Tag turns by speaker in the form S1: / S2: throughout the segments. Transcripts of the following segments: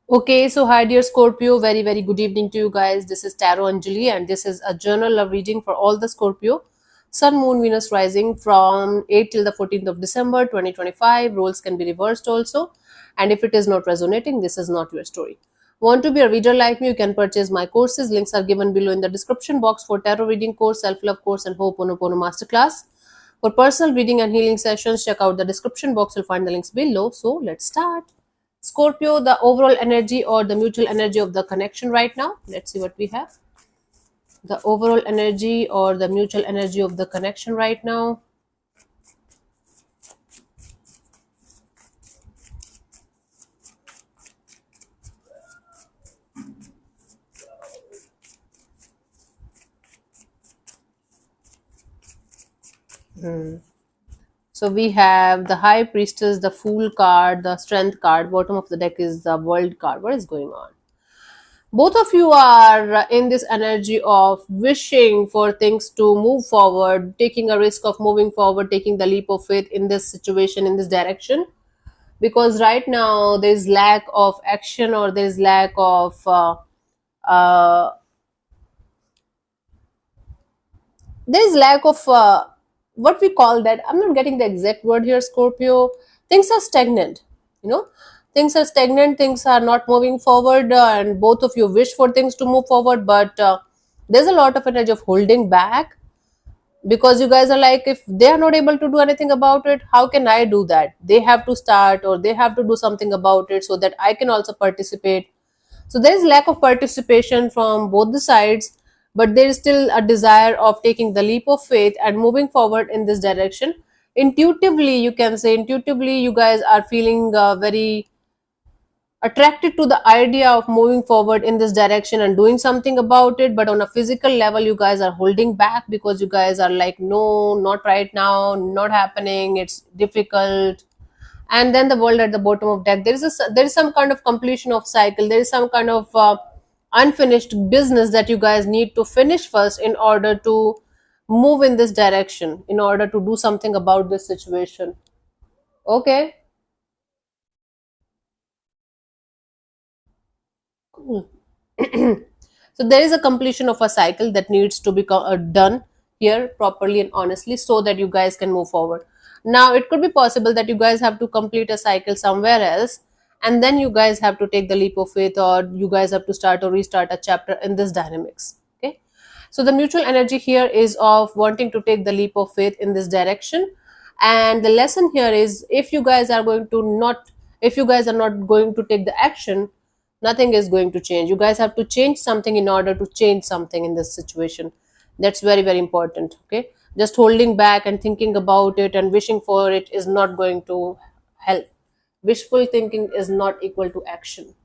S1: Okay, so hi dear Scorpio, very good evening to you guys. This is Tarot Anjali, and this is a journal love reading for all the Scorpio. Sun, Moon, Venus rising from 8 till the 14th of December 2025. Roles can be reversed also. And if it is not resonating, this is not your story. Want to be a reader like me? You can purchase my courses. Links are given below in the description box for tarot reading course, self-love course, and Ho'oponopono masterclass. For personal reading and healing sessions, check out the description box. You'll find the links below. So let's start. Scorpio, the overall energy or the mutual energy of the connection right now. Let's see what we have. The overall energy or the mutual energy of the connection right now. So we have the High Priestess, the Fool card, the Strength card. Bottom of the deck is the World card. What is going on? Both of you are in this energy of wishing for things to move forward, taking a risk of moving forward, taking the leap of faith in this situation, in this direction, because right now there's lack of action or there's lack of uh, there's lack of what we call that. I'm not getting the exact word here, Scorpio. Things are stagnant, you know. Things are stagnant, things are not moving forward, and both of you wish for things to move forward, but there's a lot of energy of holding back, because you guys are like, if they are not able to do anything about it, how can I do that? They have to start or they have to do something about it so that I can also participate. So there is lack of participation from both the sides, but there is still a desire of taking the leap of faith and moving forward in this direction. Intuitively, you can say, intuitively, you guys are feeling very attracted to the idea of moving forward in this direction and doing something about it. But on a physical level, you guys are holding back because you guys are like, no, not right now, not happening, it's difficult. And then the world at the bottom of deck, there is some kind of completion of cycle, there is some kind of unfinished business that you guys need to finish first in order to move in this direction, in order to do something about this situation. Okay, cool. So there is a completion of a cycle that needs to be done here properly and honestly, so that you guys can move forward. Now it could be possible that you guys have to complete a cycle somewhere else, and then you guys have to take the leap of faith, or you guys have to start or restart a chapter in this dynamics. Okay, so the mutual energy here is of wanting to take the leap of faith in this direction. And the lesson here is, if you guys are going to not, if you guys are not going to take the action, nothing is going to change. You guys have to change something in order to change something in this situation. That's very important. Okay, just holding back and thinking about it and wishing for it is not going to help. Wishful thinking is not equal to action.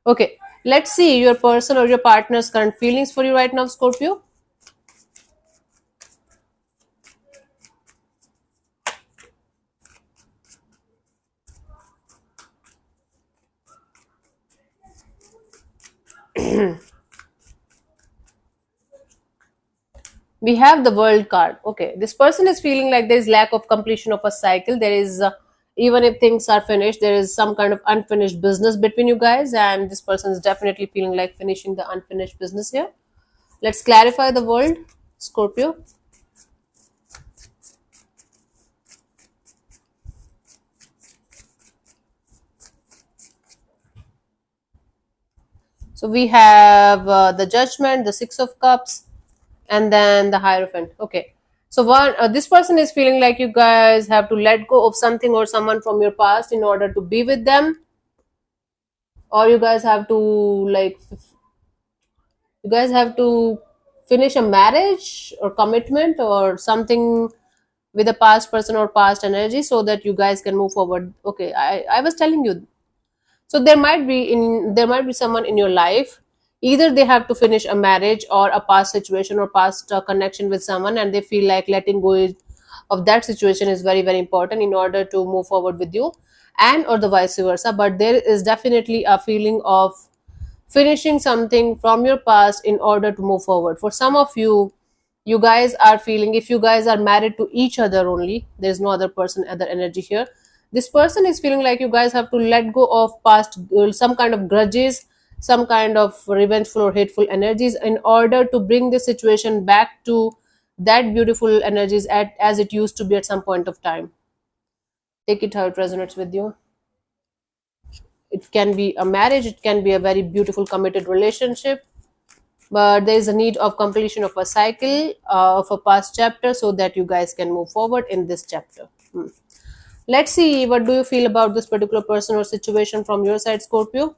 S1: Okay, let's see your person or your partner's current feelings for you right now, Scorpio. We have the world card. Okay, this person is feeling like there is lack of completion of a cycle. There is even if things are finished, there is some kind of unfinished business between you guys, and this person is definitely feeling like finishing the unfinished business here. Let's clarify the world, Scorpio. So we have the judgment, the six of cups, and then the hierophant. Okay, so one this person is feeling like you guys have to let go of something or someone from your past in order to be with them, or you guys have to, like, you guys have to finish a marriage or commitment or something with a past person or past energy, so that you guys can move forward. Okay, I was telling you. So there might be someone in your life, either they have to finish a marriage or a past situation or past connection with someone, and they feel like letting go of that situation is very important in order to move forward with you, and or the vice versa. But there is definitely a feeling of finishing something from your past in order to move forward. For some of you, you guys are feeling, if you guys are married to each other only, there's no other person, other energy here, This person is feeling like you guys have to let go of past, some kind of grudges, some kind of revengeful or hateful energies, in order to bring the situation back to that beautiful energies as it used to be at some point of time. Take it how it resonates with you. It can be a marriage, it can be a very beautiful committed relationship, but there is a need of completion of a cycle, of a past chapter, so that you guys can move forward in this chapter. Let's see, what do you feel about this particular person or situation from your side, Scorpio?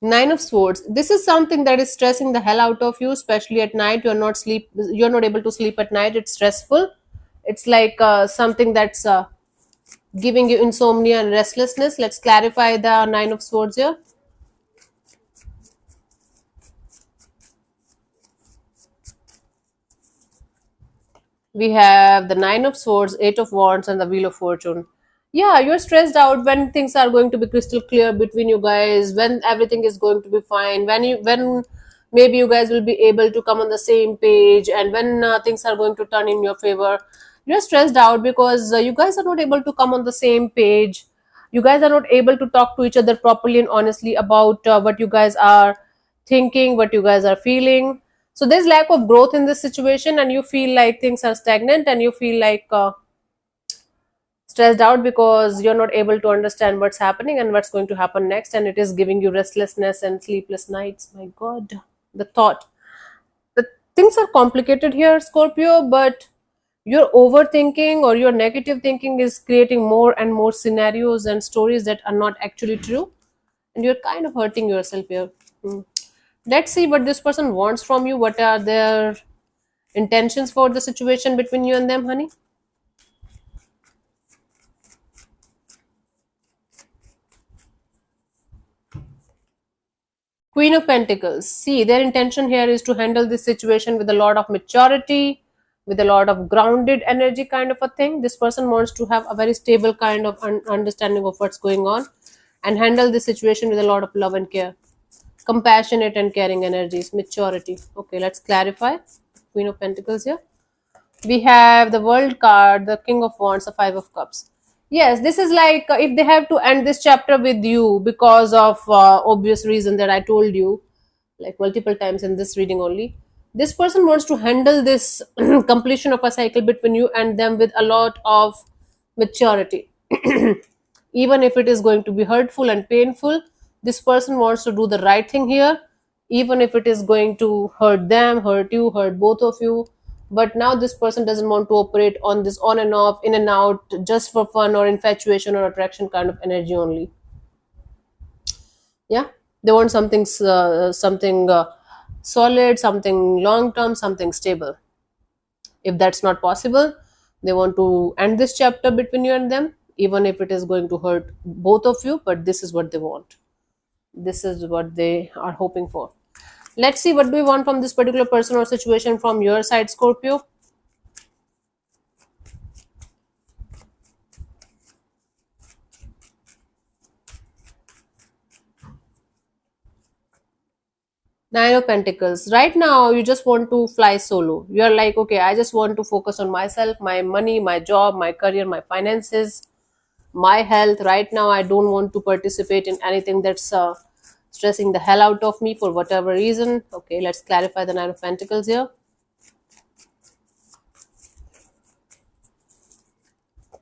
S1: Nine of Swords. This is something that is stressing the hell out of you, especially at night. You're not able to sleep at night. It's stressful. It's like something that's giving you insomnia and restlessness. Let's clarify the Nine of Swords here. We have the Nine of Swords, Eight of Wands, and the Wheel of Fortune. Yeah, you're stressed out when things are going to be crystal clear between you guys, when everything is going to be fine, when maybe you guys will be able to come on the same page, and when things are going to turn in your favor. You're stressed out because you guys are not able to come on the same page. You guys are not able to talk to each other properly and honestly about what you guys are thinking, what you guys are feeling. So there's lack of growth in this situation, and you feel like things are stagnant, and you feel like stressed out because you're not able to understand what's happening and what's going to happen next, and it is giving you restlessness and sleepless nights. My god, the thought, the things are complicated here, Scorpio, but your overthinking or your negative thinking is creating more and more scenarios and stories that are not actually true, and you're kind of hurting yourself here. Hmm. Let's see what this person wants from you. What are their intentions for the situation between you and them, honey? Queen of Pentacles. See, their intention here is to handle this situation with a lot of maturity, with a lot of grounded energy, kind of a thing. This person wants to have a very stable kind of understanding of what's going on and handle this situation with a lot of love and care. Compassionate and caring energies, maturity. Okay, let's clarify. Queen of Pentacles here. We have the World card, the King of Wands, the Five of Cups. Yes, this is like if they have to end this chapter with you because of obvious reason that I told you, like multiple times in this reading only. This person wants to handle this completion of a cycle between you and them with a lot of maturity. Even if it is going to be hurtful and painful, this person wants to do the right thing here, even if it is going to hurt them, hurt you, hurt both of you. But now this person doesn't want to operate on this on and off, in and out, just for fun or infatuation or attraction kind of energy only. Yeah, they want something solid, something long term, something stable. If that's not possible, they want to end this chapter between you and them, even if it is going to hurt both of you, but this is what they want. This is what they are hoping for. Let's see, what do you want from this particular person or situation from your side, Scorpio? Nine of Pentacles. Right now, you just want to fly solo. You're like, okay, I just want to focus on myself, my money, my job, my career, my finances, my health. Right now, I don't want to participate in anything that's stressing the hell out of me for whatever reason. Okay, let's clarify the Nine of Pentacles here.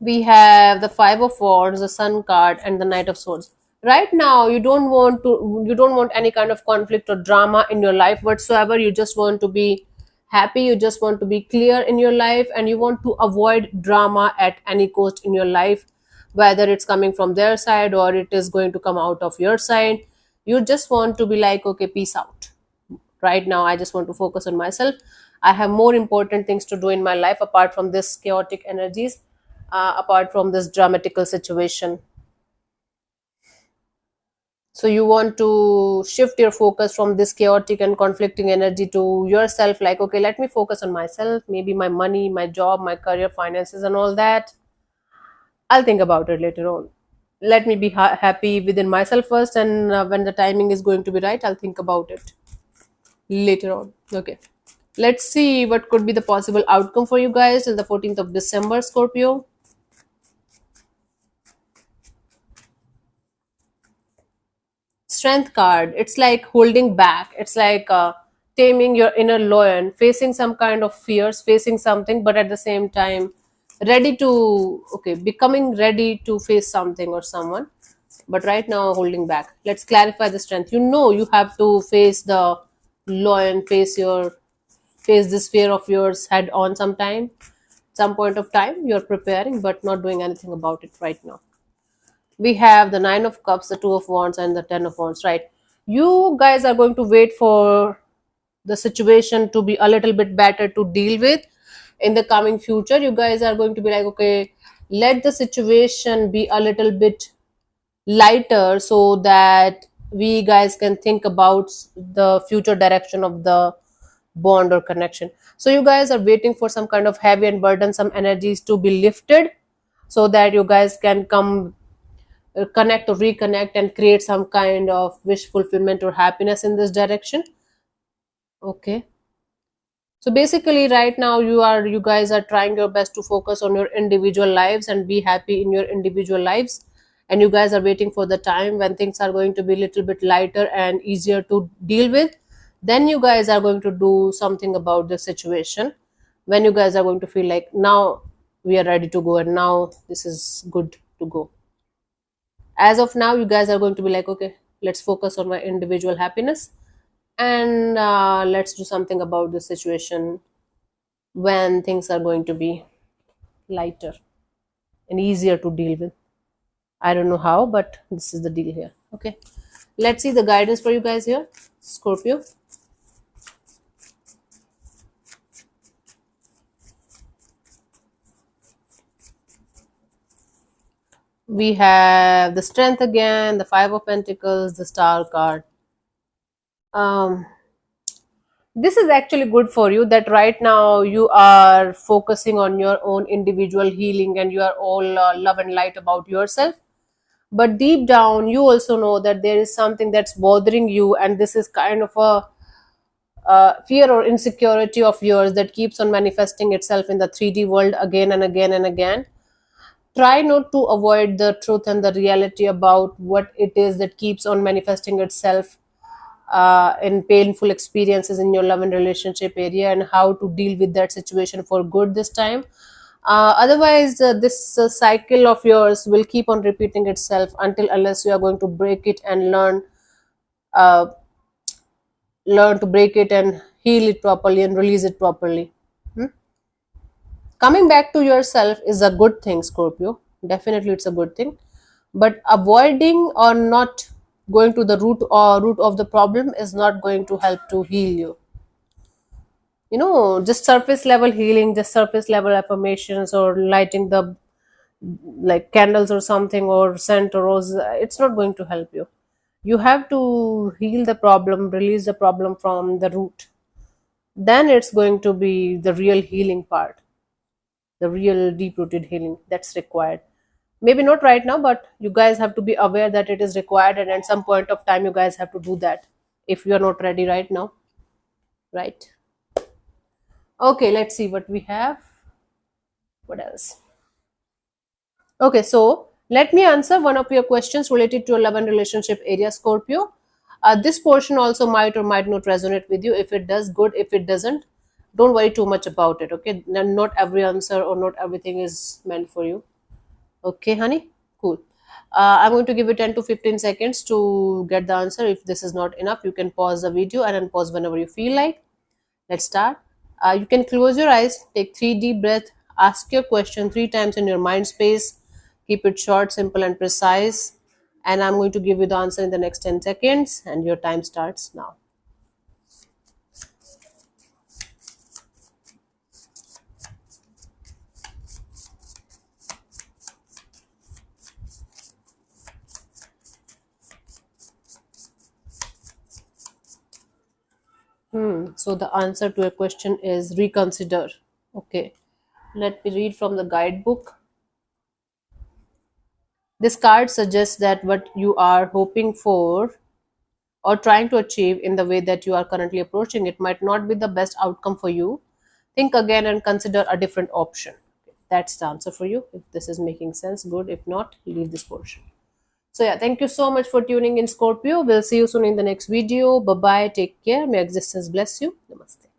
S1: We have the Five of Wands, the Sun card, and the Knight of Swords. Right now, you don't want any kind of conflict or drama in your life whatsoever. You just want to be happy, you just want to be clear in your life, and you want to avoid drama at any cost in your life, whether it's coming from their side or it is going to come out of your side. You just want to be like, okay, peace out. Right now, I just want to focus on myself. I have more important things to do in my life apart from this chaotic energies, apart from this dramatical situation. So you want to shift your focus from this chaotic and conflicting energy to yourself, like, okay, let me focus on myself, maybe my money, my job, my career, finances, and all that. I'll think about it later on. Let me be happy within myself first, and when the timing is going to be right, I'll think about it later on. Okay. Let's see what could be the possible outcome for you guys till the 14th of December, Scorpio. Strength card. It's like holding back. It's like taming your inner lion, facing some kind of fears, facing something, but at the same time, ready to, okay, becoming ready to face something or someone. But right now, holding back. Let's clarify the strength. You know, you have to face the lion, face this fear of yours head on sometime. Some point of time, you're preparing, but not doing anything about it right now. We have the Nine of Cups, the Two of Wands, and the Ten of Wands, right? You guys are going to wait for the situation to be a little bit better to deal with in the coming future. You guys are going to be like, okay, let the situation be a little bit lighter so that we guys can think about the future direction of the bond or connection. So you guys are waiting for some kind of heavy and burdensome energies to be lifted so that you guys can come connect or reconnect and create some kind of wish fulfillment or happiness in this direction. Okay, so basically right now you guys are trying your best to focus on your individual lives and be happy in your individual lives, and you guys are waiting for the time when things are going to be a little bit lighter and easier to deal with. Then you guys are going to do something about the situation, when you guys are going to feel like now we are ready to go and now this is good to go. As of now you guys are going to be like, okay, let's focus on my individual happiness, and let's do something about the situation when things are going to be lighter and easier to deal with. I don't know how, but this is the deal here. Okay, let's see the guidance for you guys here, Scorpio. We have the Strength again, the Five of Pentacles, the Star card. um this is actually good for you that right now you are focusing on your own individual healing and you are all love and light about yourself, but deep down you also know that there is something that's bothering you, and this is kind of a fear or insecurity of yours that keeps on manifesting itself in the 3D world again and again and again. Try not to avoid the truth and the reality about what it is that keeps on manifesting itself in painful experiences in your love and relationship area, and how to deal with that situation for good this time. Otherwise, this cycle of yours will keep on repeating itself until unless you are going to break it and uh, learn to break it and heal it properly and release it properly. Hmm? Coming back to yourself is a good thing, Scorpio. Definitely, it's a good thing. But avoiding or not going to the root of the problem is not going to help to heal you. You know, just surface level healing, just surface level affirmations, or lighting the like candles or something, or scent or rose, it's not going to help you. You have to heal the problem, release the problem from the root. Then it's going to be the real healing part, the real deep rooted healing that's required. Maybe not right now, but you guys have to be aware that it is required, and at some point of time you guys have to do that if you are not ready right now, right? Okay, let's see what we have. What else? Okay, so let me answer one of your questions related to your love and relationship area, Scorpio. This portion also might or might not resonate with you. If it does, good. If it doesn't, don't worry too much about it. Okay, not every answer or not everything is meant for you. Okay, honey, cool. I'm going to give you 10 to 15 seconds to get the answer. If this is not enough, you can pause the video and unpause whenever you feel like. Let's start. You can close your eyes, take 3 deep breaths, ask your question 3 times in your mind space. Keep it short, simple, and precise. And I'm going to give you the answer in the next 10 seconds, and your time starts now. So the answer to your question is reconsider. Okay, let me read from the guidebook. This card suggests that what you are hoping for or trying to achieve in the way that you are currently approaching it might not be the best outcome for you. Think again and consider a different option. That's the answer for you. If this is making sense, good. If not, leave this portion. So yeah, thank you so much for tuning in, Scorpio. We'll see you soon in the next video. Bye bye. Take care. May existence bless you. Namaste.